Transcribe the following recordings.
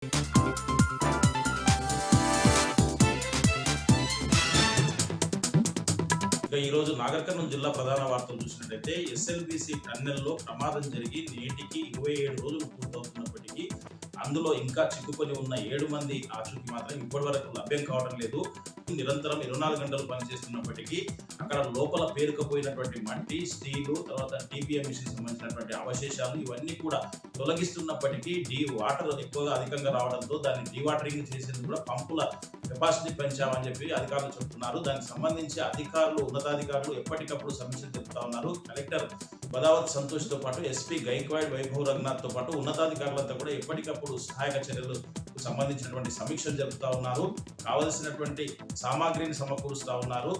ఇక ఈరోజు నాగర్ కర్నూలు జిల్లా ప్రధాన వార్తలు చూసినట్టయితే ఎస్ఎల్బీసీ టన్నెల్లో ప్రమాదం జరిగి నేటికి 27 రోజులు పూర్తవుతున్నప్పటికీ అందులో ఇంకా చిక్కుకొని ఉన్న 7 మంది ఆచూకీ మాత్రం ఇప్పటి వరకు లభ్యం కావడం లేదు. నిరంతరం 24 గంటలు పనిచేస్తున్నప్పటికీ అక్కడ లోపల పేరుకుపోయినటువంటి మట్టి, స్టీలు, తర్వాత టీపీఎం మిషన్ సంబంధించినటువంటి అవశేషాలు ఇవన్నీ కూడా తొలగిస్తున్నప్పటికీ వాటర్ ఎక్కువగా అధికంగా రావడంతో దాన్ని డీవాటరింగ్ చేసేందుకు కూడా పంపుల కెపాసిటీ పెంచామని చెప్పి అధికారులు చెబుతున్నారు. దానికి సంబంధించి ఉన్నతాధికారులు ఎప్పటికప్పుడు సమీక్షలు చెప్తా ఉన్నారు. కలెక్టర్ బదావత్ సంతోష్ తో పాటు ఎస్పీ గైక్వాడ్ వైభవ్ రంగనాథ్ తో పాటు ఉన్నతాధికారులంతా కూడా ఎప్పటికప్పుడు సహాయక చర్యలు సంబంధించినటువంటి సమీక్షలు జరుపుతా ఉన్నారు. కావలసినటువంటి సామాగ్రిని సమకూరుస్తా ఉన్నారు.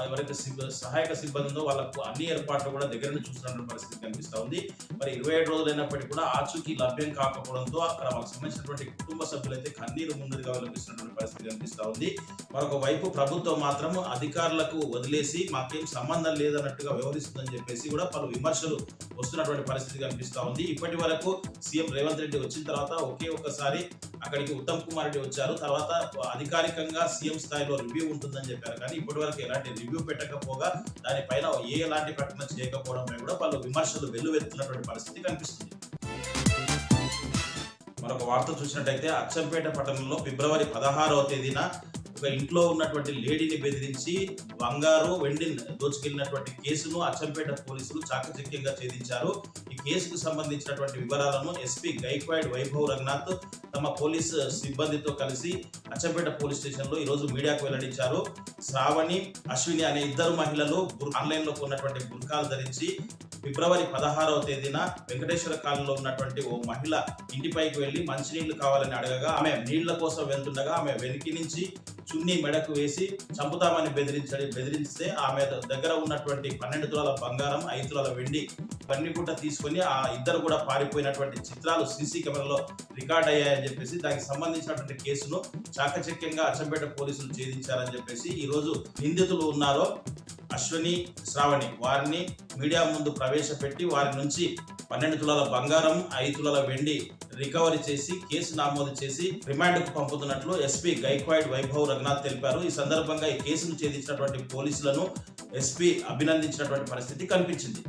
ఎవరైతే సహాయక సిబ్బంది ఉందో వాళ్ళకు అన్ని ఏర్పాట్లు కూడా దగ్గర నుంచి చూస్తున్నటువంటి పరిస్థితి కనిపిస్తా ఉంది. మరి 27 రోజులైనప్పటికీ కూడా ఆచూకీ లభ్యం కాకపోవడంతో అక్కడ వాళ్ళకి సంబంధించినటువంటి కుటుంబ సభ్యులైతే కన్నీరు ముందుగా విలపిస్తున్నటువంటి పరిస్థితి కనిపిస్తా ఉంది. మరొక వైపు ప్రభుత్వం మాత్రం అధికారులకు వదిలేసి మాకేం సంబంధం లేదన్నట్టుగా వ్యవహరిస్తుందని చెప్పేసి కూడా పలు విమర్శలు వస్తున్నటువంటి పరిస్థితి కనిపిస్తా ఉంది. ఇప్పటి వరకు సీఎం రేవంత్ రెడ్డి వచ్చిన తర్వాత ఒక్కసారి అక్కడికి ఉత్తమ్ కుమార్ రెడ్డి వచ్చారు. తర్వాత అధికారికంగా సీఎం స్థాయిలో రివ్యూ ఉంటుందని చెప్పారు. కానీ ఇప్పటి వరకు ఎలాంటి రివ్యూ పెట్టకపోగా దానిపైన ఎలాంటి ప్రకటన చేయకపోవడంపై కూడా పలు విమర్శలు వెల్లువెత్తున్నటువంటి పరిస్థితి కనిపిస్తుంది. మరొక వార్త చూసినట్టయితే అచ్చంపేట పట్టణంలో ఫిబ్రవరి 16వ తేదీన ఒక ఇంట్లో ఉన్నటువంటి లేడీని బెదిరించి బంగారు వెండిని దోచుకెళ్లినటువంటి కేసును అచ్చంపేట పోలీసులు చాకచక్యంగా ఛేదించారు. ఈ కేసుకు సంబంధించినటువంటి వివరాలను ఎస్పీ గైక్వాడ్ వైభవ్ రంగనాథ్ తమ పోలీసు సిబ్బందితో కలిసి అచ్చంపేట పోలీస్ స్టేషన్ లో ఈరోజు మీడియాకు వెల్లడించారు. శ్రావణి, అశ్విని అనే ఇద్దరు మహిళలు ఆన్లైన్ లో కొన్నటువంటి బుర్కాలు ధరించి ఫిబ్రవరి 16వ తేదీన వెంకటేశ్వర కాలనీలో ఉన్నటువంటి ఓ మహిళ ఇంటిపైకి వెళ్లి మంచినీళ్లు కావాలని అడగగా ఆమె నీళ్ల కోసం వెళ్తుండగా ఆమె వెనక నుంచి చున్నీ మెడకు వేసి చంపుతామని బెదిరిస్తే ఆమె దగ్గర ఉన్నటువంటి 12 తులాల బంగారం, 5 తులాల వెండి ఇవన్నీ కూడా తీసుకొని ఆ ఇద్దరు కూడా పారిపోయినటువంటి చిత్రాలు సీసీ కెమెరాలో రికార్డ్ అయ్యాయని చెప్పేసి దానికి సంబంధించినటువంటి కేసును చాకచక్యంగా అచ్చంపేట పోలీసులు ఛేదించారని చెప్పేసి ఈ రోజు నిందితులు ఉన్నారో అశ్విని, శ్రావణి వారిని మీడియా ముందు ప్రవేశపెట్టి వారి నుంచి 12 తులాల బంగారం, 5 తులాల వెండి రికవరీ చేసి కేసు నమోదు చేసి రిమాండ్ కు పంపుతున్నట్లు ఎస్పీ గైక్వాడ్ వైభవ్ రంగనాథ్ తెలిపారు. ఈ సందర్భంగా ఈ కేసును ఛేదించినటువంటి పోలీసులను ఎస్పీ అభినందించినటువంటి పరిస్థితి కనిపించింది.